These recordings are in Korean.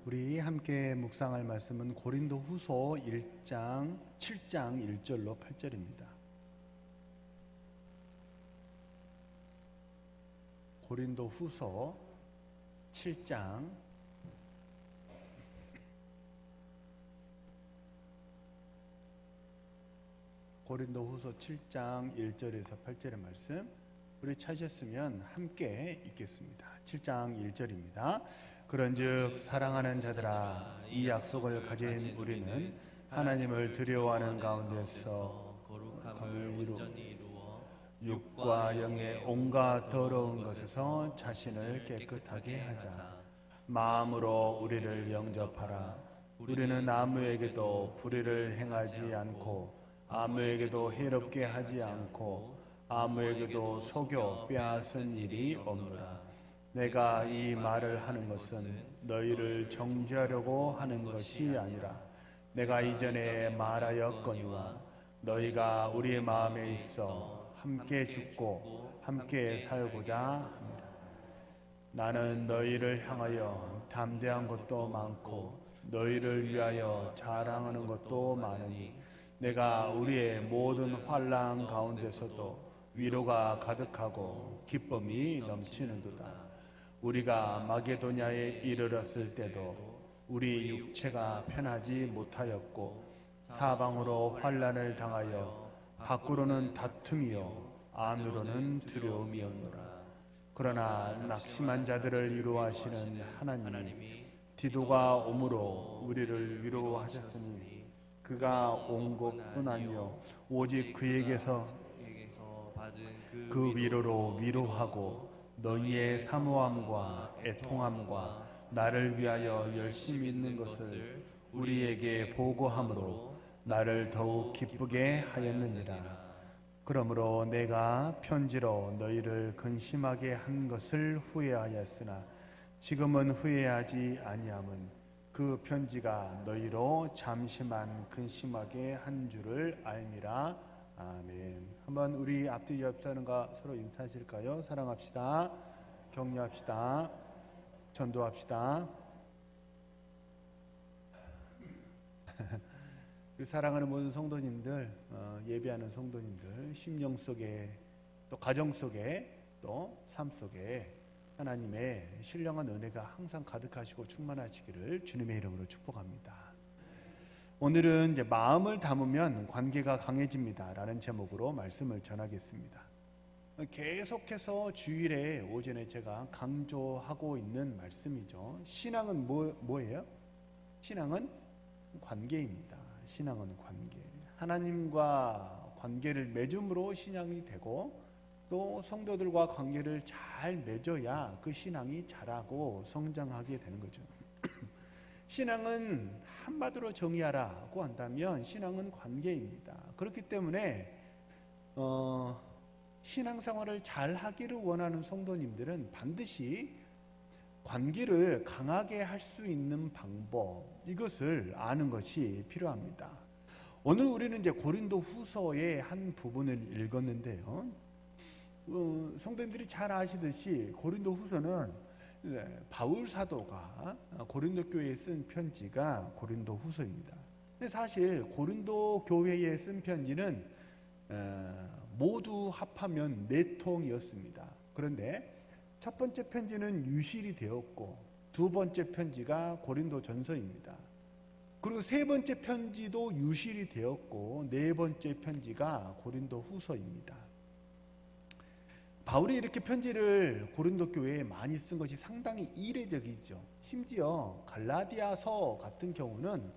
우리 함께 묵상할 말씀은 고린도후서 7장 1절로 8절입니다. 고린도후서 7장 1절에서 8절의 말씀, 우리 찾으셨으면 함께 읽겠습니다. 7장 1절입니다. 그런즉 사랑하는 자들아, 이 약속을 가진 우리는 하나님을 두려워하는 가운데서 거룩함을 이루어 육과 영의 온갖 더러운 것에서 자신을 깨끗하게 하자. 마음으로 우리를 영접하라. 우리는 아무에게도 불의를 행하지 않고 아무에게도 해롭게 하지 않고 아무에게도 속여 빼앗은 일이 없노라. 내가 이 말을 하는 것은 너희를 정죄하려고 하는 것이 아니라 내가 이전에 말하였거니와 너희가 우리의 마음에 있어 함께 죽고 함께 살고자 합니다. 나는 너희를 향하여 담대한 것도 많고 너희를 위하여 자랑하는 것도 많으니 내가 우리의 모든 환난 가운데서도 위로가 가득하고 기쁨이 넘치는도다. 우리가 마게도냐에 이르렀을 때도 우리 육체가 편하지 못하였고 사방으로 환난을 당하여 밖으로는 다툼이요 안으로는 두려움이었노라. 그러나 낙심한 자들을 위로하시는 하나님이 디도가 오므로 우리를 위로하셨으니 그가 온 것뿐 아니요 오직 그에게서 받은 그 위로로 위로하고 너희의 사모함과 애통함과 나를 위하여 열심히 있는 것을 우리에게 보고함으로 나를 더욱 기쁘게 하였느니라. 그러므로 내가 편지로 너희를 근심하게 한 것을 후회하였으나 지금은 후회하지 아니함은 그 편지가 너희로 잠시만 근심하게 한 줄을 알미라. 아멘. 한번 우리 앞뒤 옆 사람과 서로 인사하실까요? 사랑합시다. 격려합시다. 전도합시다. 사랑하는 모든 성도님들, 예배하는 성도님들, 심령 속에 또 가정 속에 또 삶 속에 하나님의 신령한 은혜가 항상 가득하시고 충만하시기를 주님의 이름으로 축복합니다. 오늘은 이제 마음을 담으면 관계가 강해집니다 라는 제목으로 말씀을 전하겠습니다. 계속해서 주일에 오전에 제가 강조하고 있는 말씀이죠. 신앙은 뭐예요? 신앙은 관계입니다. 신앙은 관계. 하나님과 관계를 맺음으로 신앙이 되고 또 성도들과 관계를 잘 맺어야 그 신앙이 자라고 성장하게 되는 거죠. 신앙은 한마디로 정의하라고 한다면 신앙은 관계입니다. 그렇기 때문에 신앙생활을 잘 하기를 원하는 성도님들은 반드시 관계를 강하게 할 수 있는 방법, 이것을 아는 것이 필요합니다. 오늘 우리는 이제 고린도 후서의 한 부분을 읽었는데요. 성도님들이 잘 아시듯이 고린도 후서는 바울 사도가 고린도 교회에 쓴 편지가 고린도 후서입니다. 근데 사실 고린도 교회에 쓴 편지는 모두 합하면 4통이었습니다. 그런데 첫 번째 편지는 유실이 되었고 두 번째 편지가 고린도 전서입니다. 그리고 세 번째 편지도 유실이 되었고 네 번째 편지가 고린도 후서입니다. 바울이 이렇게 편지를 고린도 교회에 많이 쓴 것이 상당히 이례적이죠. 심지어 갈라디아서 같은 경우는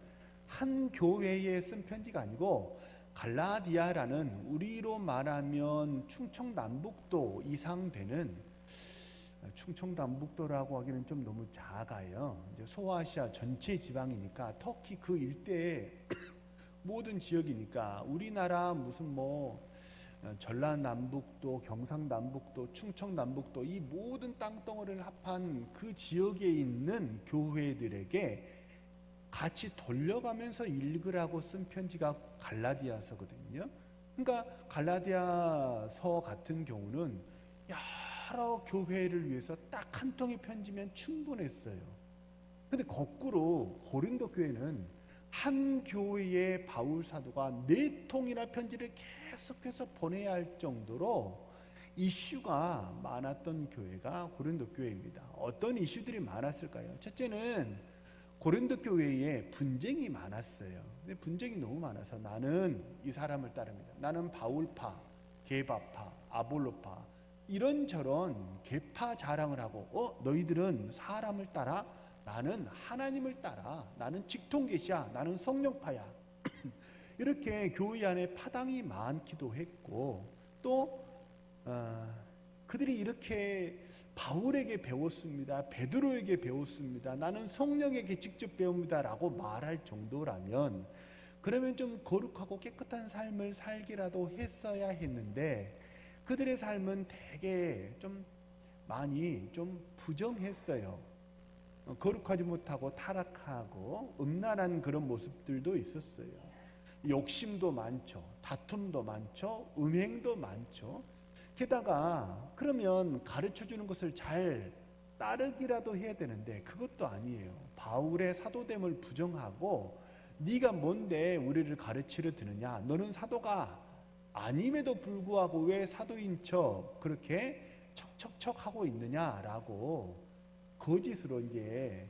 한 교회에 쓴 편지가 아니고 갈라디아라는 우리로 말하면 충청남북도 이상 되는, 충청남북도라고 하기는 좀 너무 작아요. 이제 소아시아 전체 지방이니까 터키 그 일대의 모든 지역이니까 우리나라 무슨 전라남북도, 경상남북도, 충청남북도 이 모든 땅덩어리를 합한 그 지역에 있는 교회들에게 같이 돌려가면서 읽으라고 쓴 편지가 갈라디아서거든요. 그러니까 갈라디아서 같은 경우는 여러 교회를 위해서 딱 한 통의 편지면 충분했어요. 근데 거꾸로 고린도 교회는 한 교회의 바울 사도가 4통이나 편지를 계속해서 보내야 할 정도로 이슈가 많았던 교회가 고린도 교회입니다. 어떤 이슈들이 많았을까요? 첫째는 고린도 교회에 분쟁이 많았어요. 근데 분쟁이 너무 많아서 나는 이 사람을 따릅니다. 나는 바울파, 게바파, 아볼로파 이런저런 계파 자랑을 하고 너희들은 사람을 따라 나는 하나님을 따라 나는 직통계시야 나는 성령파야 이렇게 교회 안에 파당이 많기도 했고 또 그들이 이렇게 바울에게 배웠습니다. 베드로에게 배웠습니다. 나는 성령에게 직접 배웁니다 라고 말할 정도라면 그러면 좀 거룩하고 깨끗한 삶을 살기라도 했어야 했는데 그들의 삶은 되게 좀 많이 좀 부정했어요. 거룩하지 못하고 타락하고 음란한 그런 모습들도 있었어요. 욕심도 많죠. 다툼도 많죠. 음행도 많죠. 게다가 그러면 가르쳐주는 것을 잘 따르기라도 해야 되는데 그것도 아니에요. 바울의 사도됨을 부정하고 네가 뭔데 우리를 가르치려 드느냐, 너는 사도가 아님에도 불구하고 왜 사도인 척 그렇게 척척척 하고 있느냐라고 거짓으로 이제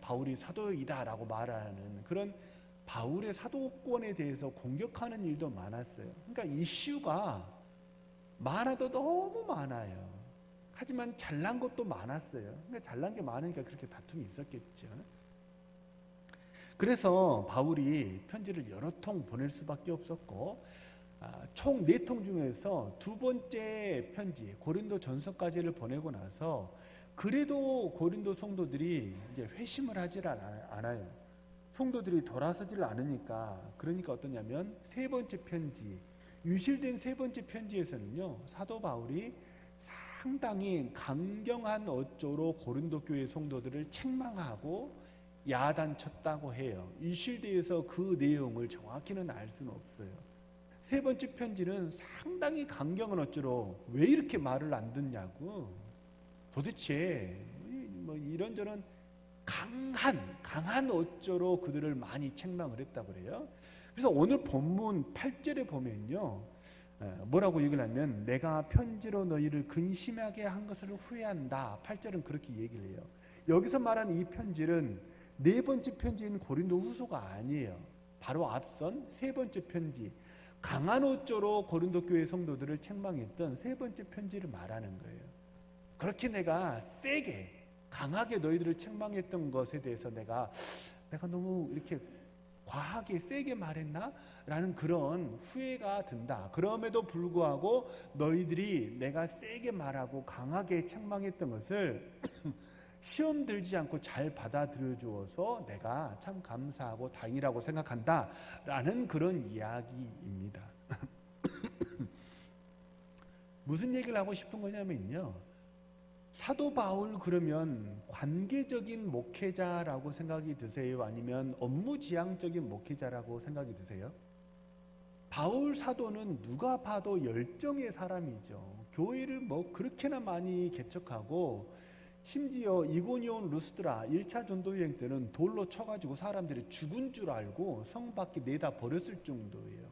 바울이 사도이다라고 말하는 그런 바울의 사도권에 대해서 공격하는 일도 많았어요. 그러니까 이슈가 많아도 너무 많아요. 하지만 잘난 것도 많았어요. 그러니까 잘난 게 많으니까 그렇게 다툼이 있었겠죠. 그래서 바울이 편지를 여러 통 보낼 수밖에 없었고 총 4통 중에서 두 번째 편지 고린도 전서까지를 보내고 나서 그래도 고린도 성도들이 이제 회심을 하질 않아요. 성도들이 돌아서질 않으니까 그러니까 어떠냐면 세 번째 편지 유실된 세 번째 편지에서는요 사도 바울이 상당히 강경한 어조로 고린도 교회 성도들을 책망하고 야단쳤다고 해요. 유실대에서 그 내용을 정확히는 알 수는 없어요. 세 번째 편지는 상당히 강경한 어조로 왜 이렇게 말을 안 듣냐고 도대체 뭐 이런저런 강한 어조로 그들을 많이 책망을 했다고 그래요. 그래서 오늘 본문 8절에 보면요 뭐라고 얘기를 하면 내가 편지로 너희를 근심하게 한 것을 후회한다. 8절은 그렇게 얘기를 해요. 여기서 말하는 이 편지는 네 번째 편지인 고린도 후서가 아니에요. 바로 앞선 세 번째 편지 강한 어조로 고린도 교회 성도들을 책망했던 세 번째 편지를 말하는 거예요. 그렇게 내가 세게 강하게 너희들을 책망했던 것에 대해서 내가 너무 이렇게 과하게 세게 말했나? 라는 그런 후회가 든다. 그럼에도 불구하고 너희들이 내가 세게 말하고 강하게 책망했던 것을 시험 들지 않고 잘 받아들여 주어서 내가 참 감사하고 다행이라고 생각한다. 라는 그런 이야기입니다. 무슨 얘기를 하고 싶은 거냐면요. 사도 바울 그러면 관계적인 목회자라고 생각이 드세요? 아니면 업무지향적인 목회자라고 생각이 드세요? 바울 사도는 누가 봐도 열정의 사람이죠. 교회를 뭐 그렇게나 많이 개척하고 심지어 이고니온 루스드라 1차 전도여행 때는 돌로 쳐가지고 사람들이 죽은 줄 알고 성 밖에 내다 버렸을 정도예요.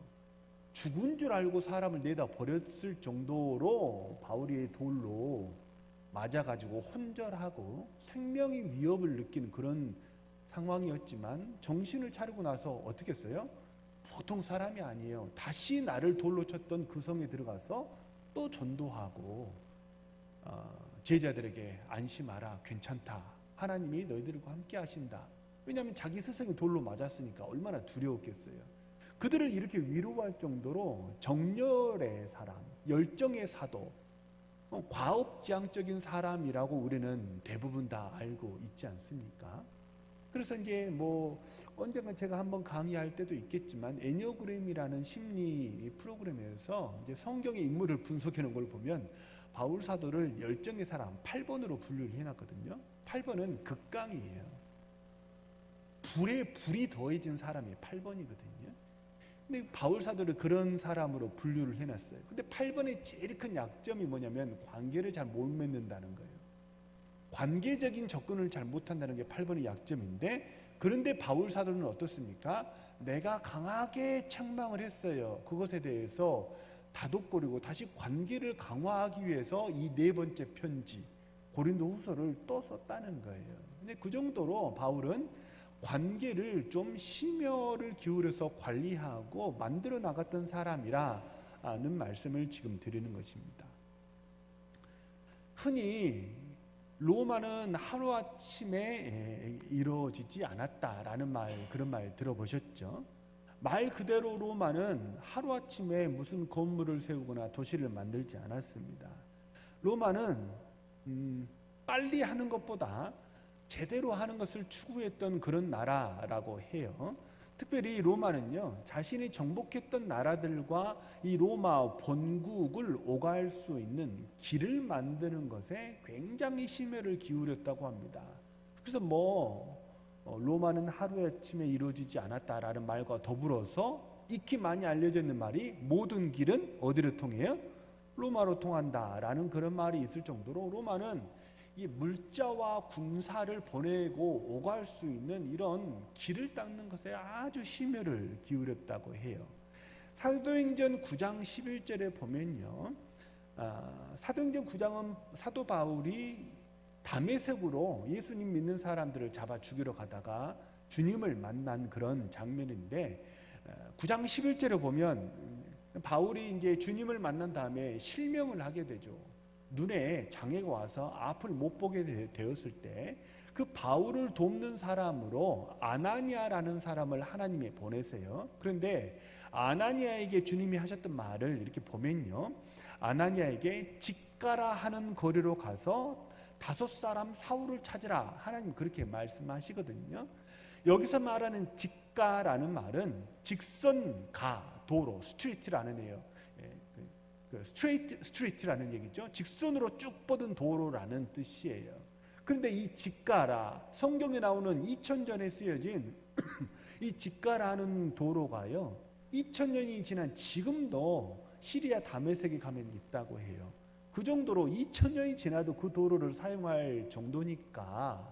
죽은 줄 알고 사람을 내다 버렸을 정도로 바울이 돌로 맞아가지고 혼절하고 생명의 위협을 느끼는 그런 상황이었지만 정신을 차리고 나서 어떻게 했어요? 보통 사람이 아니에요. 다시 나를 돌로 쳤던 그 성에 들어가서 또 전도하고 제자들에게 안심하라, 괜찮다, 하나님이 너희들과 함께 하신다. 왜냐하면 자기 스승이 돌로 맞았으니까 얼마나 두려웠겠어요. 그들을 이렇게 위로할 정도로 정열의 사람, 열정의 사도, 과업지향적인 사람이라고 우리는 대부분 다 알고 있지 않습니까? 그래서 이제 뭐 언젠가 제가 한번 강의할 때도 있겠지만 애니어그램이라는 심리 프로그램에서 이제 성경의 인물을 분석해 놓은 걸 보면 바울 사도를 열정의 사람 8번으로 분류를 해놨거든요. 8번은 극강이에요. 불에 불이 더해진 사람이 8번이거든요. 근데 바울 사도를 그런 사람으로 분류를 해놨어요. 근데 8번의 제일 큰 약점이 뭐냐면 관계를 잘 못 맺는다는 거예요. 관계적인 접근을 잘 못한다는 게 8번의 약점인데, 그런데 바울 사도는 어떻습니까? 내가 강하게 책망을 했어요. 그것에 대해서 다독거리고 다시 관계를 강화하기 위해서 이 네 번째 편지 고린도 후서를 또 썼다는 거예요. 근데 그 정도로 바울은 관계를 좀 심혈을 기울여서 관리하고 만들어 나갔던 사람이라는 말씀을 지금 드리는 것입니다. 흔히 로마는 하루아침에 이루어지지 않았다라는 그런 말 들어보셨죠? 말 그대로 로마는 하루아침에 무슨 건물을 세우거나 도시를 만들지 않았습니다. 로마는 빨리 하는 것보다 제대로 하는 것을 추구했던 그런 나라라고 해요. 특별히 로마는요, 자신이 정복했던 나라들과 이 로마 본국을 오갈 수 있는 길을 만드는 것에 굉장히 심혈을 기울였다고 합니다. 그래서 로마는 하루아침에 이루어지지 않았다라는 말과 더불어서 익히 많이 알려져 있는 말이, 모든 길은 어디로 통해요? 로마로 통한다라는 그런 말이 있을 정도로 로마는 이 물자와 군사를 보내고 오갈 수 있는 이런 길을 닦는 것에 아주 심혈을 기울였다고 해요. 사도행전 9장 11절에 보면요, 사도행전 9장은 사도 바울이 다메섹으로 예수님 믿는 사람들을 잡아 죽이러 가다가 주님을 만난 그런 장면인데, 9장 11절에 보면 바울이 이제 주님을 만난 다음에 실명을 하게 되죠. 눈에 장애가 와서 앞을 못 보게 되었을 때 그 바울을 돕는 사람으로 아나니아라는 사람을 하나님이 보내세요. 그런데 아나니아에게 주님이 하셨던 말을 이렇게 보면요, 아나니아에게 직가라 하는 거리로 가서 5사람 사울을 찾으라, 하나님 그렇게 말씀하시거든요. 여기서 말하는 직가라는 말은 직선가, 도로, 스트리트라는 얘기예요. 스트레이트라는 얘기죠. 직선으로 쭉 뻗은 도로라는 뜻이에요. 그런데 이 직가라, 성경에 나오는 2000전에 쓰여진 이 직가라는 도로가요, 2000년이 지난 지금도 시리아 다메섹에 가면 있다고 해요. 그 정도로 2000년이 지나도 그 도로를 사용할 정도니까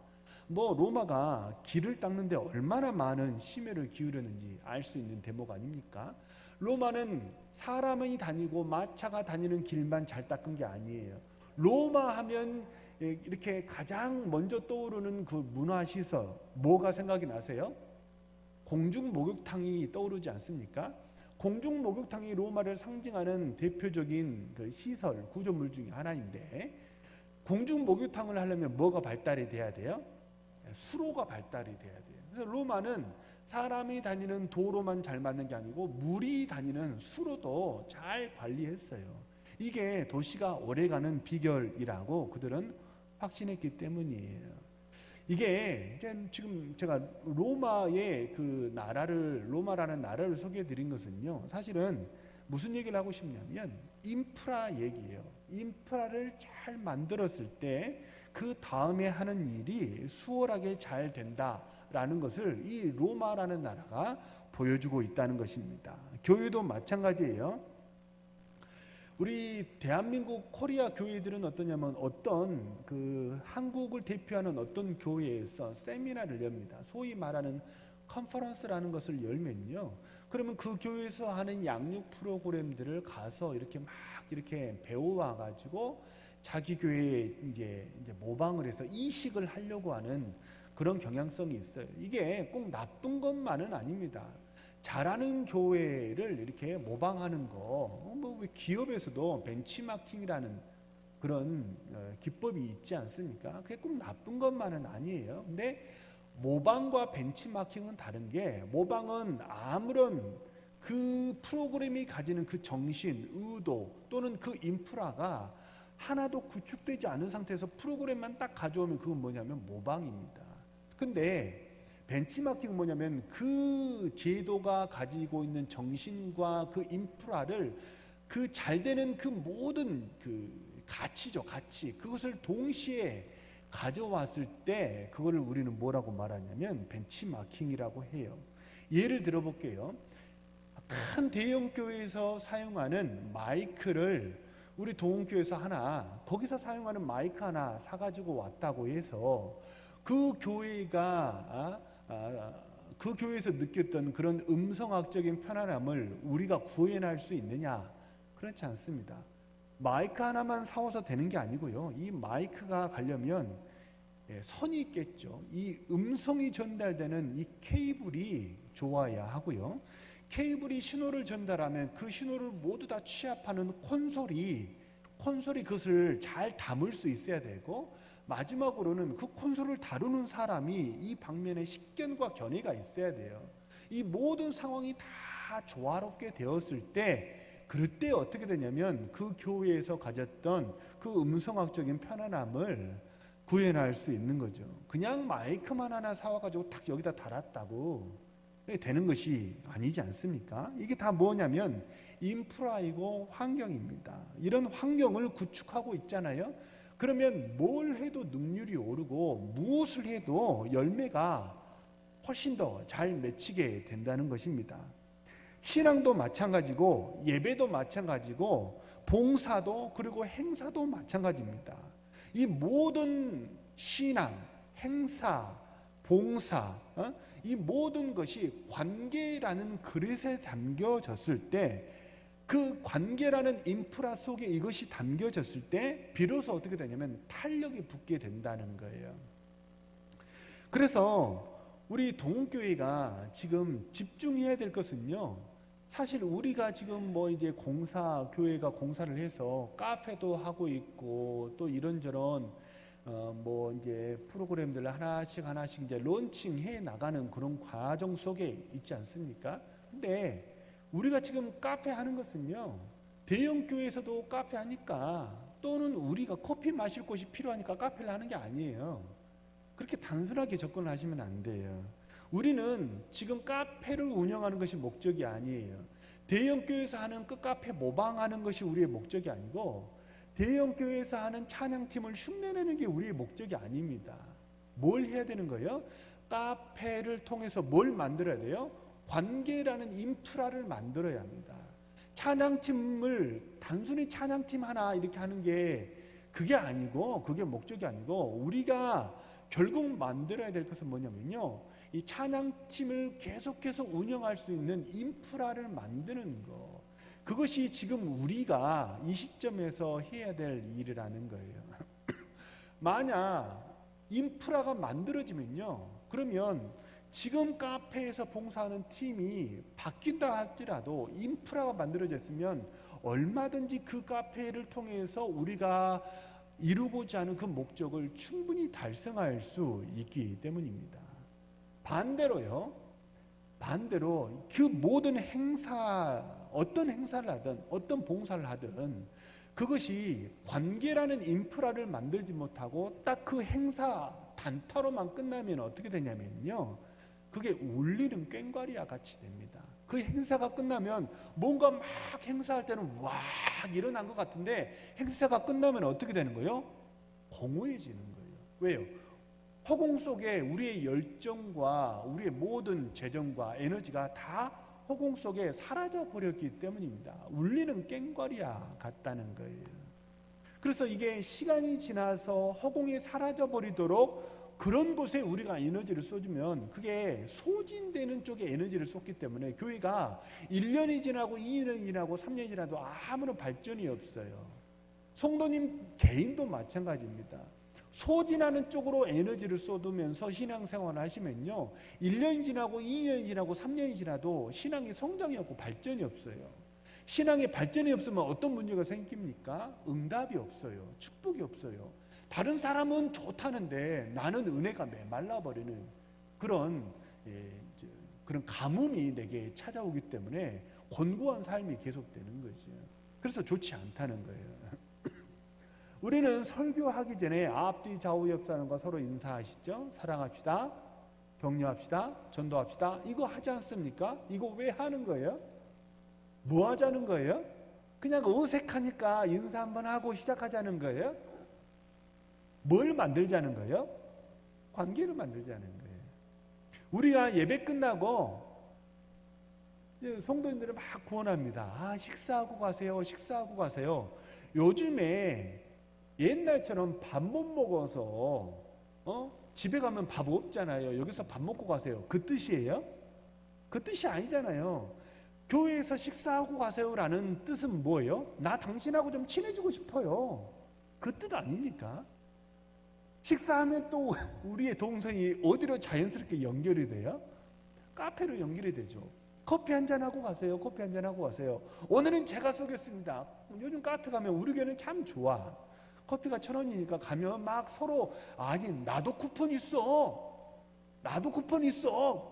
로마가 길을 닦는데 얼마나 많은 심혈을 기울였는지 알 수 있는 대목 아닙니까? 로마는 사람이 다니고 마차가 다니는 길만 잘 닦은 게 아니에요. 로마 하면 이렇게 가장 먼저 떠오르는 그 문화시설, 뭐가 생각이 나세요? 공중목욕탕이 떠오르지 않습니까? 공중목욕탕이 로마를 상징하는 대표적인 그 시설, 구조물 중에 하나인데, 공중목욕탕을 하려면 뭐가 발달이 돼야 돼요? 수로가 발달이 돼야 돼요. 그래서 로마는 사람이 다니는 도로만 잘 만든 게 아니고 물이 다니는 수로도 잘 관리했어요. 이게 도시가 오래가는 비결이라고 그들은 확신했기 때문이에요. 이게 지금 제가 로마의 그 나라를, 로마라는 나라를 소개해 드린 것은요, 사실은 무슨 얘기를 하고 싶냐면 인프라 얘기예요. 인프라를 잘 만들었을 때 그 다음에 하는 일이 수월하게 잘 된다라는 것을 이 로마라는 나라가 보여주고 있다는 것입니다. 교회도 마찬가지예요. 우리 대한민국 코리아 교회들은 어떠냐면, 어떤 그 한국을 대표하는 어떤 교회에서 세미나를 엽니다. 소위 말하는 컨퍼런스라는 것을 열면요, 그러면 그 교회에서 하는 양육 프로그램들을 가서 이렇게 막 이렇게 배워와 가지고 자기 교회에 이제 모방을 해서 이식을 하려고 하는 그런 경향성이 있어요. 이게 꼭 나쁜 것만은 아닙니다. 잘하는 교회를 이렇게 모방하는 거, 기업에서도 벤치마킹이라는 그런 기법이 있지 않습니까? 그게 꼭 나쁜 것만은 아니에요. 근데 모방과 벤치마킹은 다른 게, 모방은 아무런 그 프로그램이 가지는 그 정신, 의도 또는 그 인프라가 하나도 구축되지 않은 상태에서 프로그램만 딱 가져오면 그건 뭐냐면 모방입니다. 근데 벤치마킹은 뭐냐면 그 제도가 가지고 있는 정신과 그 인프라를, 그 잘 되는 그 모든 그 가치죠, 가치, 그것을 동시에 가져왔을 때 그거를 우리는 뭐라고 말하냐면 벤치마킹이라고 해요. 예를 들어볼게요. 큰 대형 교회에서 사용하는 마이크를 우리 도움교회에서 하나 거기서 사용하는 마이크 하나 사가지고 왔다고 해서 그 교회가 그 교회에서 느꼈던 그런 음성학적인 편안함을 우리가 구현할 수 있느냐? 그렇지 않습니다. 마이크 하나만 사와서 되는 게 아니고요. 이 마이크가 가려면 선이 있겠죠. 이 음성이 전달되는 이 케이블이 좋아야 하고요. 케이블이 신호를 전달하면 그 신호를 모두 다 취합하는 콘솔이 그것을 잘 담을 수 있어야 되고, 마지막으로는 그 콘솔을 다루는 사람이 이 방면에 식견과 견해가 있어야 돼요. 이 모든 상황이 다 조화롭게 되었을 때, 그럴 때 어떻게 되냐면 그 교회에서 가졌던 그 음성학적인 편안함을 구현할 수 있는 거죠. 그냥 마이크만 하나 사와가지고 탁 여기다 달았다고 되는 것이 아니지 않습니까? 이게 다 뭐냐면 인프라이고 환경입니다. 이런 환경을 구축하고 있잖아요. 그러면 뭘 해도 능률이 오르고 무엇을 해도 열매가 훨씬 더 잘 맺히게 된다는 것입니다. 신앙도 마찬가지고 예배도 마찬가지고 봉사도 그리고 행사도 마찬가지입니다. 이 모든 신앙, 행사, 봉사, 이 모든 것이 관계라는 그릇에 담겨졌을 때, 그 관계라는 인프라 속에 이것이 담겨졌을 때 비로소 어떻게 되냐면 탄력이 붙게 된다는 거예요. 그래서 우리 동훈교회가 지금 집중해야 될 것은요, 사실 우리가 지금 뭐 이제 교회가 공사를 해서 카페도 하고 있고 또 이런저런 뭐 이제 프로그램들을 하나씩 이제 론칭해 나가는 그런 과정 속에 있지 않습니까? 근데 우리가 지금 카페 하는 것은요, 대형 교회에서도 카페 하니까, 또는 우리가 커피 마실 곳이 필요하니까 카페를 하는 게 아니에요. 그렇게 단순하게 접근을 하시면 안 돼요. 우리는 지금 카페를 운영하는 것이 목적이 아니에요. 대형 교회에서 하는 그 카페 모방하는 것이 우리의 목적이 아니고, 대형 교회에서 하는 찬양팀을 흉내내는 게 우리의 목적이 아닙니다. 뭘 해야 되는 거예요? 카페를 통해서 뭘 만들어야 돼요? 관계라는 인프라를 만들어야 합니다. 찬양팀을 단순히 찬양팀 하나 이렇게 하는 게 그게 아니고, 그게 목적이 아니고, 우리가 결국 만들어야 될 것은 뭐냐면요, 이 찬양팀을 계속해서 운영할 수 있는 인프라를 만드는 거, 그것이 지금 우리가 이 시점에서 해야 될 일이라는 거예요. 만약 인프라가 만들어지면요, 그러면 지금 카페에서 봉사하는 팀이 바뀐다 할지라도 인프라가 만들어졌으면 얼마든지 그 카페를 통해서 우리가 이루고자 하는 그 목적을 충분히 달성할 수 있기 때문입니다. 반대로 그 모든 행사, 어떤 행사를 하든 어떤 봉사를 하든 그것이 관계라는 인프라를 만들지 못하고 딱 그 행사 단타로만 끝나면 어떻게 되냐면요, 그게 울리는 꽹과리와 같이 됩니다. 그 행사가 끝나면 뭔가 막 행사할 때는 와 일어난 것 같은데, 행사가 끝나면 어떻게 되는 거예요? 공허해지는 거예요. 왜요? 허공 속에 우리의 열정과 우리의 모든 재정과 에너지가 다 허공 속에 사라져 버렸기 때문입니다. 울리는 꽹과리와 같다는 거예요. 그래서 이게 시간이 지나서 허공에 사라져 버리도록 그런 곳에 우리가 에너지를 쏟으면 그게 소진되는 쪽에 에너지를 쏟기 때문에 교회가 1년이 지나고 2년이 지나고 3년이 지나도 아무런 발전이 없어요. 성도님 개인도 마찬가지입니다. 소진하는 쪽으로 에너지를 쏟으면서 신앙생활을 하시면요, 1년이 지나고 2년이 지나고 3년이 지나도 신앙의 성장이 없고 발전이 없어요. 신앙의 발전이 없으면 어떤 문제가 생깁니까? 응답이 없어요. 축복이 없어요. 다른 사람은 좋다는데 나는 은혜가 메말라버리는 그런 가뭄이 내게 찾아오기 때문에 곤고한 삶이 계속되는 거죠. 그래서 좋지 않다는 거예요. 우리는 설교하기 전에 앞뒤 좌우 옆 사람과 서로 인사하시죠. 사랑합시다, 격려합시다, 전도합시다. 이거 하지 않습니까? 이거 왜 하는 거예요? 뭐 하자는 거예요? 그냥 어색하니까 인사 한번 하고 시작하자는 거예요? 뭘 만들자는 거예요? 관계를 만들자는 거예요. 우리가 예배 끝나고 성도님들을 막 구원합니다. 식사하고 가세요. 식사하고 가세요. 요즘에 옛날처럼 밥 못 먹어서 집에 가면 밥 없잖아요. 여기서 밥 먹고 가세요. 그 뜻이에요? 그 뜻이 아니잖아요. 교회에서 식사하고 가세요라는 뜻은 뭐예요? 나 당신하고 좀 친해지고 싶어요. 그 뜻 아닙니까? 식사하면 또 우리의 동생이 어디로 자연스럽게 연결이 돼요? 카페로 연결이 되죠. 커피 한잔하고 가세요. 커피 한잔하고 가세요. 오늘은 제가 쏘겠습니다. 요즘 카페 가면 우리 교회는 참 좋아. 커피가 1,000원이니까 가면 막 서로 아니 나도 쿠폰 있어. 나도 쿠폰 있어.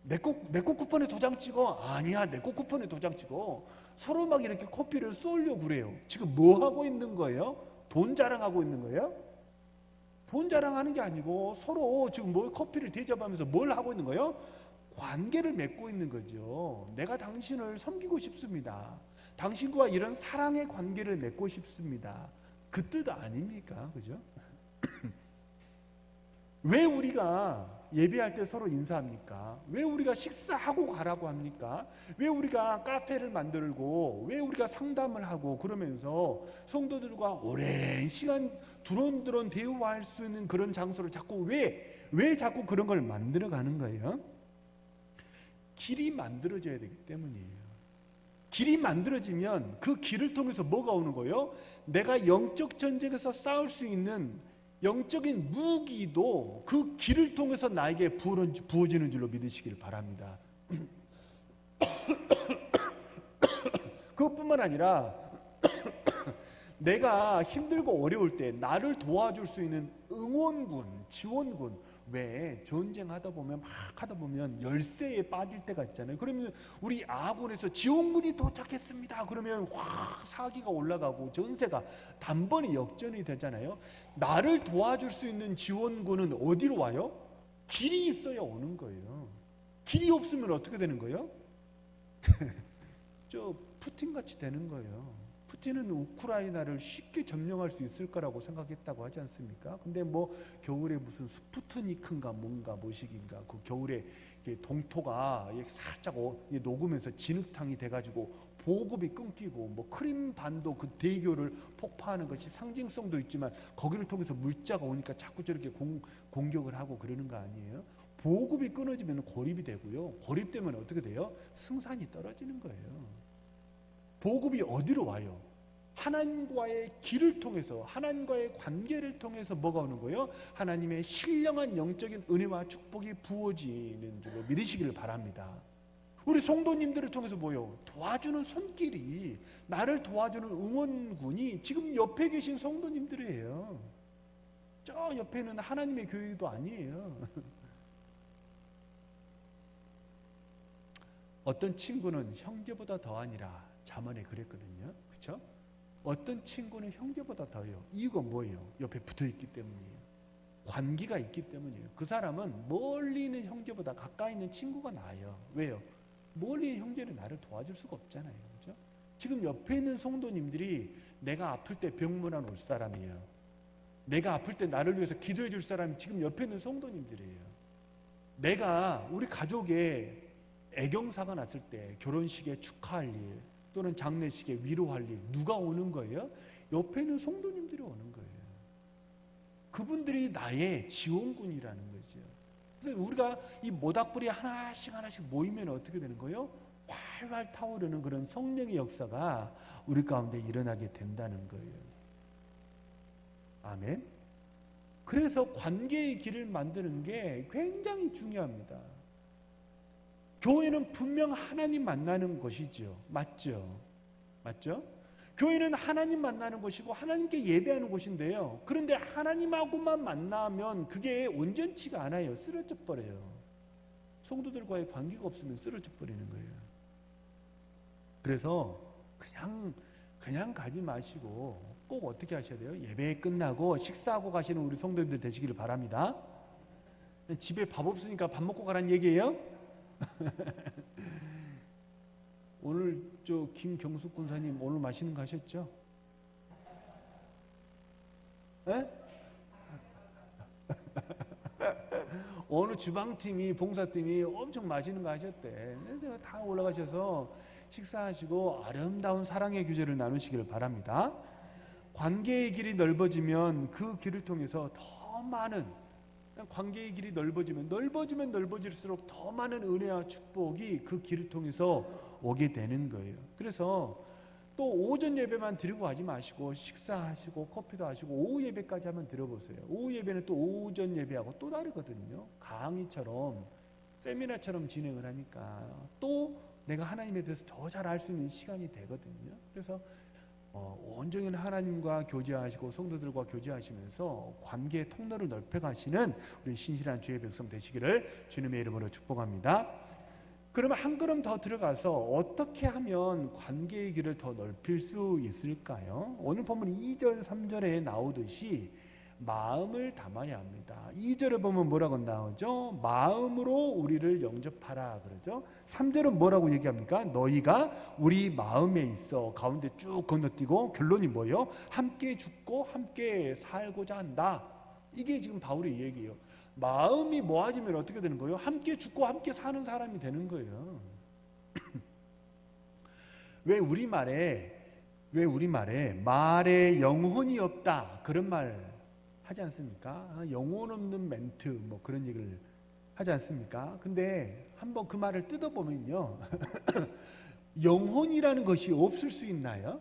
내 거 쿠폰에 도장 찍어. 아니야 내 거 쿠폰에 도장 찍어. 서로 막 이렇게 커피를 쏘려고 그래요. 지금 뭐 하고 있는 거예요? 돈 자랑하고 있는 거예요? 돈 자랑하는 게 아니고 서로 지금 뭐 커피를 대접하면서 뭘 하고 있는 거예요? 관계를 맺고 있는 거죠. 내가 당신을 섬기고 싶습니다. 당신과 이런 사랑의 관계를 맺고 싶습니다. 그 뜻 아닙니까? 그죠? 왜 우리가 예배할 때 서로 인사합니까? 왜 우리가 식사하고 가라고 합니까? 왜 우리가 카페를 만들고 왜 우리가 상담을 하고 그러면서 성도들과 오랜 시간 두런두런 대화할 수 있는 그런 장소를 자꾸 왜 자꾸 그런 걸 만들어 가는 거예요? 길이 만들어져야 되기 때문이에요. 길이 만들어지면 그 길을 통해서 뭐가 오는 거예요? 내가 영적 전쟁에서 싸울 수 있는 영적인 무기도 그 길을 통해서 나에게 부어지는 줄로 믿으시길 바랍니다. 그것뿐만 아니라 내가 힘들고 어려울 때 나를 도와줄 수 있는 응원군, 지원군, 왜 전쟁하다 보면 막 하다 보면 열세에 빠질 때가 있잖아요. 그러면 우리 아군에서 지원군이 도착했습니다. 그러면 확 사기가 올라가고 전세가 단번에 역전이 되잖아요. 나를 도와줄 수 있는 지원군은 어디로 와요? 길이 있어야 오는 거예요. 길이 없으면 어떻게 되는 거예요? 저 푸틴같이 되는 거예요. 푸틴은 우크라이나를 쉽게 점령할 수 있을 거라고 생각했다고 하지 않습니까? 근데 뭐 겨울에 무슨 스푸트니크인가 뭔가 뭐식인가 그 겨울에 동토가 살짝 녹으면서 진흙탕이 돼가지고 보급이 끊기고 뭐 크림반도 그 대교를 폭파하는 것이 상징성도 있지만 거기를 통해서 물자가 오니까 자꾸 저렇게 공격을 하고 그러는 거 아니에요? 보급이 끊어지면 고립이 되고요. 고립되면 어떻게 돼요? 승산이 떨어지는 거예요. 보급이 어디로 와요? 하나님과의 길을 통해서 하나님과의 관계를 통해서 뭐가 오는 거예요? 하나님의 신령한 영적인 은혜와 축복이 부어지는 줄로 믿으시기를 바랍니다. 우리 성도님들을 통해서 뭐요? 도와주는 손길이 나를 도와주는 응원군이 지금 옆에 계신 성도님들이에요. 저 옆에는 하나님의 교회도 아니에요. 어떤 친구는 형제보다 더하니라 잠언에 그랬거든요. 그렇죠? 어떤 친구는 형제보다 더해요. 이유가 뭐예요? 옆에 붙어있기 때문이에요. 관계가 있기 때문이에요. 그 사람은 멀리 있는 형제보다 가까이 있는 친구가 나아요. 왜요? 멀리 있는 형제는 나를 도와줄 수가 없잖아요. 그렇죠? 지금 옆에 있는 성도님들이 내가 아플 때 병문안 올 사람이에요. 내가 아플 때 나를 위해서 기도해 줄 사람이 지금 옆에 있는 성도님들이에요. 내가 우리 가족에 애경사가 났을 때 결혼식에 축하할 일 또는 장례식에 위로할 일 누가 오는 거예요? 옆에 있는 성도님들이 오는 거예요. 그분들이 나의 지원군이라는 거죠. 그래서 우리가 이 모닥불이 하나씩 모이면 어떻게 되는 거예요? 활활 타오르는 그런 성령의 역사가 우리 가운데 일어나게 된다는 거예요. 아멘. 그래서 관계의 길을 만드는 게 굉장히 중요합니다. 교회는 분명 하나님 만나는 것이죠. 맞죠? 맞죠? 교회는 하나님 만나는 것이고 하나님께 예배하는 곳인데요. 그런데 하나님하고만 만나면 그게 온전치가 않아요. 쓰러져 버려요. 성도들과의 관계가 없으면 쓰러져 버리는 거예요. 그래서 그냥 가지 마시고 꼭 어떻게 하셔야 돼요? 예배 끝나고 식사하고 가시는 우리 성도님들 되시기를 바랍니다. 집에 밥 없으니까 밥 먹고 가라는 얘기예요? 오늘 저 김경숙 군사님 오늘 맛있는 거 하셨죠? 네? 어느 주방팀이 봉사팀이 엄청 맛있는 거 하셨대. 그래서 다 올라가셔서 식사하시고 아름다운 사랑의 교제를 나누시기를 바랍니다. 관계의 길이 넓어지면 그 길을 통해서 더 많은, 관계의 길이 넓어지면 넓어질수록 더 많은 은혜와 축복이 그 길을 통해서 오게 되는 거예요. 그래서 또 오전 예배만 드리고 가지 마시고 식사하시고 커피도 하시고 오후 예배까지 한번 들어보세요. 오후 예배는 또 오전 예배하고 또 다르거든요. 강의처럼 세미나처럼 진행을 하니까 또 내가 하나님에 대해서 더 잘 알 수 있는 시간이 되거든요. 그래서 온전히 하나님과 교제하시고 성도들과 교제하시면서 관계의 통로를 넓혀가시는 우리 신실한 주의 백성 되시기를 주님의 이름으로 축복합니다. 그러면 한 걸음 더 들어가서 어떻게 하면 관계의 길을 더 넓힐 수 있을까요? 오늘 보면 2절 3절에 나오듯이 마음을 담아야 합니다. 2절에 보면 뭐라고 나오죠? 마음으로 우리를 영접하라 그러죠. 3절은 뭐라고 얘기합니까? 너희가 우리 마음에 있어. 가운데 쭉 건너뛰고 결론이 뭐예요? 함께 죽고 함께 살고자 한다. 이게 지금 바울의 얘기예요. 마음이 모아지면 어떻게 되는 거예요? 함께 죽고 함께 사는 사람이 되는 거예요. 왜 우리말에 말에 영혼이 없다 그런 말 하지 않습니까? 영혼 없는 멘트 뭐 그런 얘기를 하지 않습니까? 근데 한번 그 말을 뜯어보면요. 영혼이라는 것이 없을 수 있나요?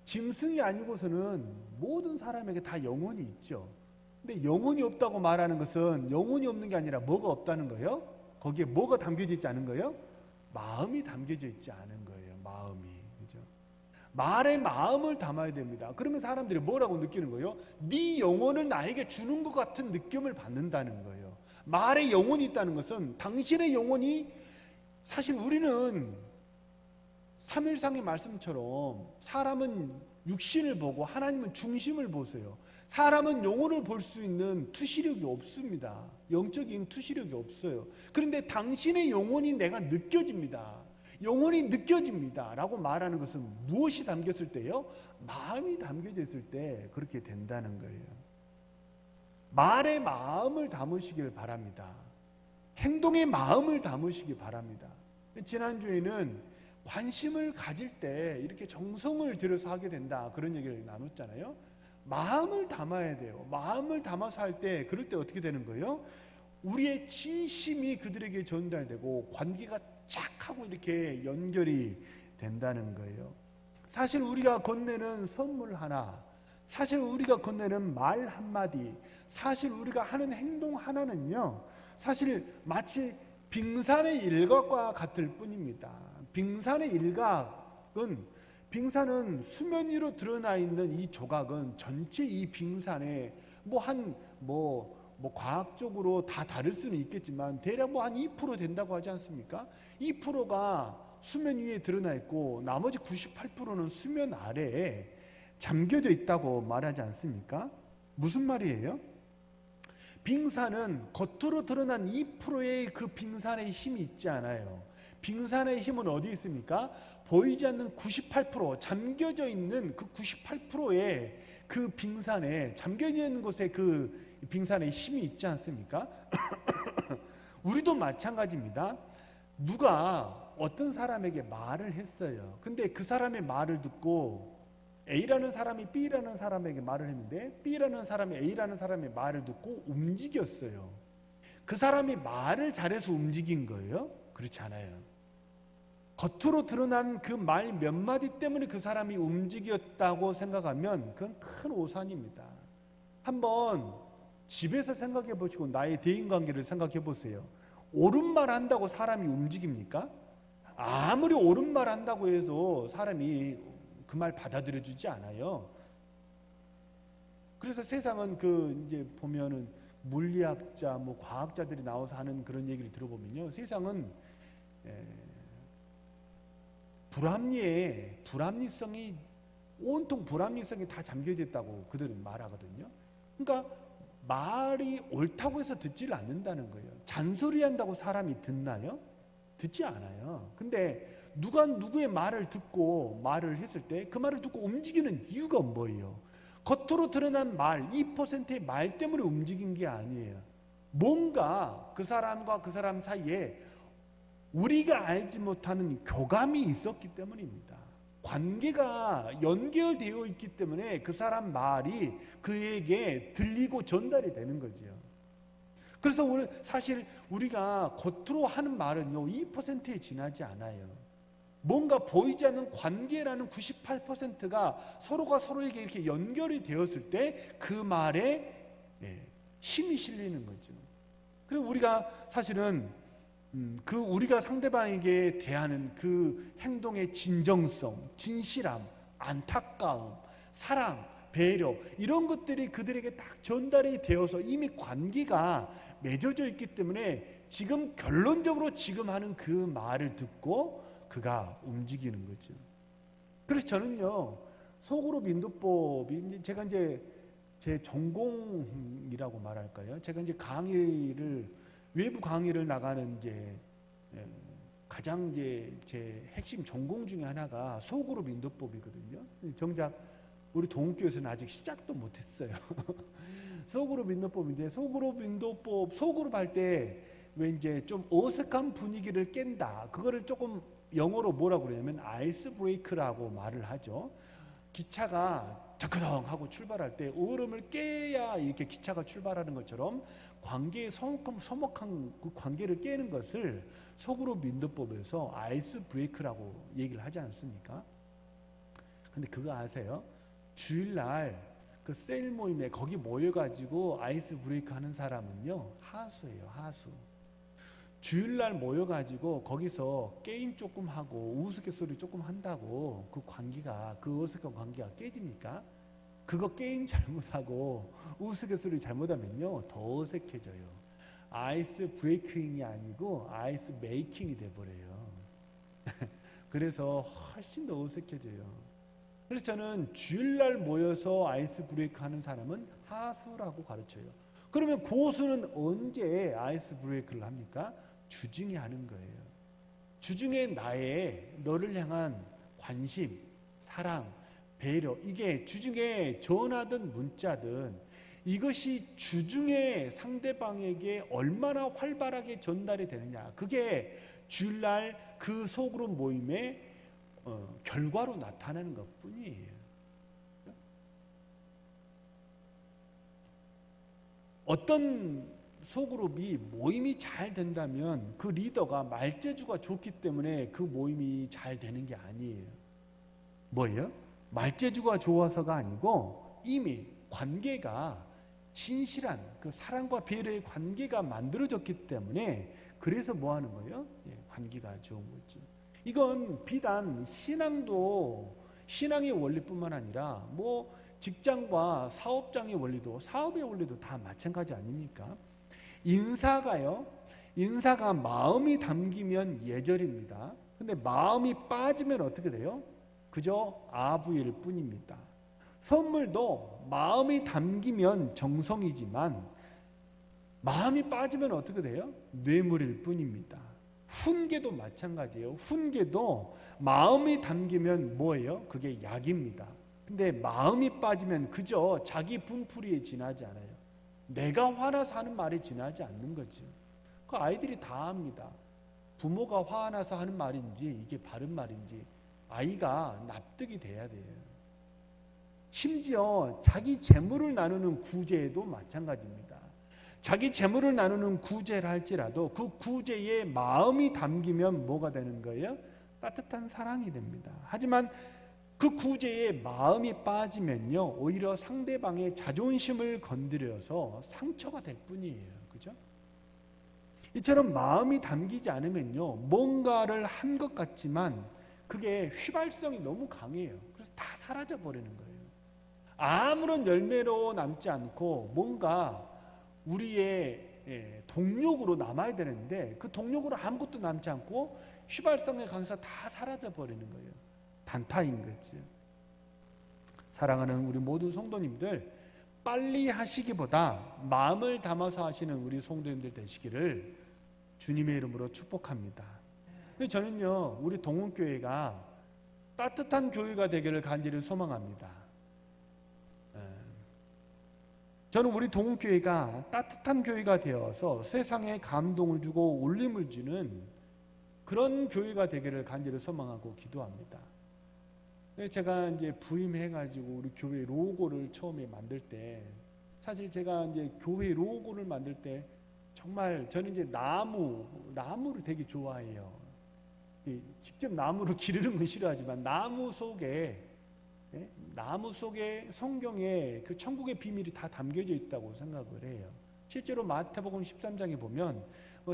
짐승이 아니고서는 모든 사람에게 다 영혼이 있죠. 근데 영혼이 없다고 말하는 것은 영혼이 없는 게 아니라 뭐가 없다는 거예요? 거기에 뭐가 담겨져 있지 않은 거예요? 마음이 담겨져 있지 않은 거예요. 마음이. 그죠? 말에 마음을 담아야 됩니다. 그러면 사람들이 뭐라고 느끼는 거예요? 네 영혼을 나에게 주는 것 같은 느낌을 받는다는 거예요. 말에 영혼이 있다는 것은 당신의 영혼이, 사실 우리는 3일상의 말씀처럼 사람은 육신을 보고 하나님은 중심을 보세요. 사람은 영혼을 볼 수 있는 투시력이 없습니다. 영적인 투시력이 없어요. 그런데 당신의 영혼이 내가 느껴집니다. 영혼이 느껴집니다 라고 말하는 것은 무엇이 담겼을 때요? 마음이 담겨져 있을 때 그렇게 된다는 거예요. 말에 마음을 담으시길 바랍니다. 행동에 마음을 담으시기 바랍니다. 지난주에는 관심을 가질 때 이렇게 정성을 들여서 하게 된다 그런 얘기를 나눴잖아요. 마음을 담아야 돼요. 마음을 담아서 할 때, 그럴 때 어떻게 되는 거예요? 우리의 진심이 그들에게 전달되고 관계가 쫙 하고 이렇게 연결이 된다는 거예요. 사실 우리가 건네는 선물 하나, 사실 우리가 건네는 말 한마디, 사실 우리가 하는 행동 하나는요, 사실 마치 빙산의 일각과 같을 뿐입니다. 빙산의 일각은, 빙산은 수면 위로 드러나 있는 이 조각은 전체 이 빙산에 과학적으로 다 다를 수는 있겠지만 대략 한 2% 된다고 하지 않습니까? 2%가 수면 위에 드러나 있고 나머지 98%는 수면 아래에 잠겨져 있다고 말하지 않습니까? 무슨 말이에요? 빙산은 겉으로 드러난 2%의 그 빙산의 힘이 있지 않아요. 빙산의 힘은 어디 있습니까? 보이지 않는 98%, 잠겨져 있는 그 98%의 그 빙산에, 잠겨져 있는 곳에 그 빙산의 힘이 있지 않습니까? 우리도 마찬가지입니다. 누가 어떤 사람에게 말을 했어요. 근데 그 사람의 말을 듣고 A라는 사람이 B라는 사람에게 말을 했는데 B라는 사람이 A라는 사람의 말을 듣고 움직였어요. 그 사람이 말을 잘해서 움직인 거예요? 그렇지 않아요. 겉으로 드러난 그 말 몇 마디 때문에 그 사람이 움직였다고 생각하면 그건 큰 오산입니다. 한번 집에서 생각해 보시고 나의 대인관계를 생각해 보세요. 옳은 말 한다고 사람이 움직입니까? 아무리 옳은 말 한다고 해도 사람이 그 말 받아들여 주지 않아요. 그래서 세상은 이제 보면은 물리학자, 과학자들이 나와서 하는 그런 얘기를 들어보면요. 세상은 불합리성이, 온통 불합리성이 다 잠겨져 있다고 그들은 말하거든요. 그러니까 말이 옳다고 해서 듣지를 않는다는 거예요. 잔소리한다고 사람이 듣나요? 듣지 않아요. 근데 누가 누구의 말을 듣고 말을 했을 때 그 말을 듣고 움직이는 이유가 뭐예요? 겉으로 드러난 말, 2%의 말 때문에 움직인 게 아니에요. 뭔가 그 사람과 그 사람 사이에 우리가 알지 못하는 교감이 있었기 때문입니다. 관계가 연결되어 있기 때문에 그 사람 말이 그에게 들리고 전달이 되는 거죠. 그래서 오늘 사실 우리가 겉으로 하는 말은요 2%에 지나지 않아요. 뭔가 보이지 않는 관계라는 98%가 서로가 서로에게 이렇게 연결이 되었을 때 그 말에 힘이 실리는 거죠. 그리고 우리가 사실은 그 우리가 상대방에게 대하는 그 행동의 진정성, 진실함, 안타까움, 사랑, 배려 이런 것들이 그들에게 딱 전달이 되어서 이미 관계가 맺어져 있기 때문에 지금 결론적으로 지금 하는 그 말을 듣고 그가 움직이는 거죠. 그래서 저는요 소그룹 인도법이 제가 이제 제 전공이라고 말할까요? 제가 이제 외부 강의를 나가는 가장 제 핵심 전공 중에 하나가 소그룹 인도법이거든요. 정작 우리 동국교에서는 아직 시작도 못했어요. 소그룹 인도법인데 소그룹 인도법 소그룹 할 때 왜 이제 좀 어색한 분위기를 깬다. 그거를 조금 영어로 뭐라고 그러냐면 아이스 브레이크라고 말을 하죠. 기차가 덕커덩 하고 출발할 때 얼음을 깨야 이렇게 기차가 출발하는 것처럼 관계의 서먹한 그 관계를 깨는 것을 소그룹 인도법에서 아이스 브레이크라고 얘기를 하지 않습니까? 근데 그거 아세요? 주일날 그 세일 모임에 거기 모여가지고 아이스 브레이크 하는 사람은요 하수예요. 하수. 주일날 모여가지고 거기서 게임 조금 하고 우스갯소리 조금 한다고 그 관계가 그 어색한 관계가 깨집니까? 그거 게임 잘못하고 우스갯소리 잘못하면요 더 어색해져요. 아이스 브레이킹이 아니고 아이스 메이킹이 돼버려요. 그래서 훨씬 더 어색해져요. 그래서 저는 주일날 모여서 아이스 브레이크 하는 사람은 하수라고 가르쳐요. 그러면 고수는 언제 아이스 브레이크를 합니까? 주중에 하는 거예요. 주중에 너를 향한 관심, 사랑, 배려, 이게 주중에 전화든 문자든 이것이 주중에 상대방에게 얼마나 활발하게 전달이 되느냐, 그게 주일날 그 소그룹 모임의 결과로 나타나는 것뿐이에요. 어떤 소그룹이 모임이 잘 된다면 그 리더가 말재주가 좋기 때문에 그 모임이 잘 되는 게 아니에요. 뭐예요? 말재주가 좋아서가 아니고 이미 관계가 진실한 그 사랑과 배려의 관계가 만들어졌기 때문에 그래서 뭐 하는 거예요? 관계가 좋은 거죠. 이건 비단 신앙의 원리뿐만 아니라 뭐 직장과 사업장의 원리도 사업의 원리도 다 마찬가지 아닙니까? 인사가 마음이 담기면 예절입니다. 근데 마음이 빠지면 어떻게 돼요? 그저 아부일 뿐입니다. 선물도 마음이 담기면 정성이지만 마음이 빠지면 어떻게 돼요? 뇌물일 뿐입니다. 훈계도 마찬가지예요. 훈계도 마음이 담기면 뭐예요? 그게 약입니다. 근데 마음이 빠지면 그저 자기 분풀이에 지나지 않아요. 내가 화나서 하는 말이 지나지 않는 거죠. 그 아이들이 다 압니다. 부모가 화나서 하는 말인지 이게 바른 말인지 아이가 납득이 돼야 돼요. 심지어 자기 재물을 나누는 구제에도 마찬가지입니다. 자기 재물을 나누는 구제를 할지라도 그 구제에 마음이 담기면 뭐가 되는 거예요? 따뜻한 사랑이 됩니다. 하지만 그 구제에 마음이 빠지면요 오히려 상대방의 자존심을 건드려서 상처가 될 뿐이에요. 그죠? 이처럼 마음이 담기지 않으면요 뭔가를 한 것 같지만 그게 휘발성이 너무 강해요. 그래서 다 사라져 버리는 거예요. 아무런 열매로 남지 않고 뭔가 우리의 동력으로 남아야 되는데 그 동력으로 아무것도 남지 않고 휘발성에 강해서 다 사라져 버리는 거예요. 단타인 거죠. 사랑하는 우리 모든 성도님들, 빨리 하시기보다 마음을 담아서 하시는 우리 성도님들 되시기를 주님의 이름으로 축복합니다. 저는요 우리 동원교회가 따뜻한 교회가 되기를 간절히 소망합니다. 저는 우리 동원교회가 따뜻한 교회가 되어서 세상에 감동을 주고 울림을 주는 그런 교회가 되기를 간절히 소망하고 기도합니다. 제가 이제 부임해가지고 우리 교회 로고를 처음에 만들 때, 사실 제가 이제 교회 로고를 만들 때 정말 저는 이제 나무를 되게 좋아해요. 직접 나무를 기르는 건 싫어하지만 나무 속에 성경에 그 천국의 비밀이 다 담겨져 있다고 생각을 해요. 실제로 마태복음 13장에 보면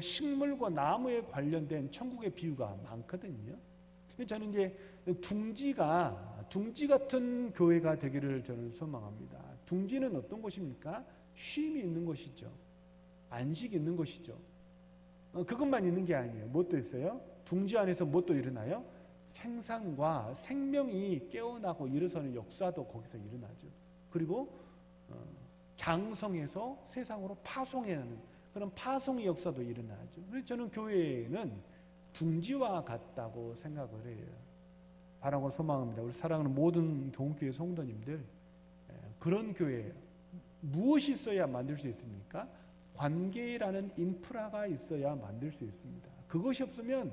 식물과 나무에 관련된 천국의 비유가 많거든요. 저는 이제 둥지 같은 교회가 되기를 저는 소망합니다. 둥지는 어떤 곳입니까? 쉼이 있는 곳이죠. 안식이 있는 곳이죠. 그것만 있는 게 아니에요. 무엇도 있어요? 둥지 안에서 무엇도 일어나요? 생산과 생명이 깨어나고 일어서는 역사도 거기서 일어나죠. 그리고 장성해서 세상으로 파송하는 그런 파송의 역사도 일어나죠. 그래서 저는 교회는 둥지와 같다고 생각을 해요. 바라고 소망합니다. 우리 사랑하는 모든 동교회 성도님들, 그런 교회 무엇이 있어야 만들 수 있습니까? 관계라는 인프라가 있어야 만들 수 있습니다. 그것이 없으면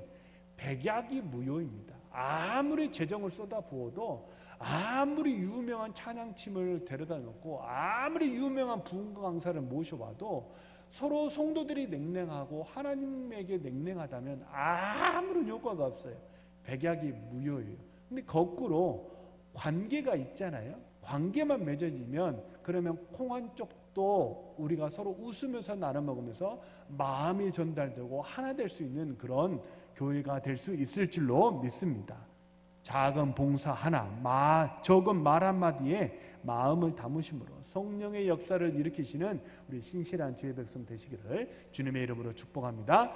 백약이 무효입니다. 아무리 재정을 쏟아부어도, 아무리 유명한 찬양팀을 데려다 놓고, 아무리 유명한 부흥 강사를 모셔봐도 서로 성도들이 냉랭하고 하나님에게 냉랭하다면 아무런 효과가 없어요. 백약이 무효예요. 근데 거꾸로 관계가 있잖아요. 관계만 맺어지면, 그러면 콩 한 쪽도 우리가 서로 웃으면서 나눠 먹으면서 마음이 전달되고 하나 될 수 있는 그런 교회가 될 수 있을 줄로 믿습니다. 작은 봉사 하나, 적은 말 한마디에 마음을 담으심으로 성령의 역사를 일으키시는 우리 신실한 주의 백성 되시기를 주님의 이름으로 축복합니다.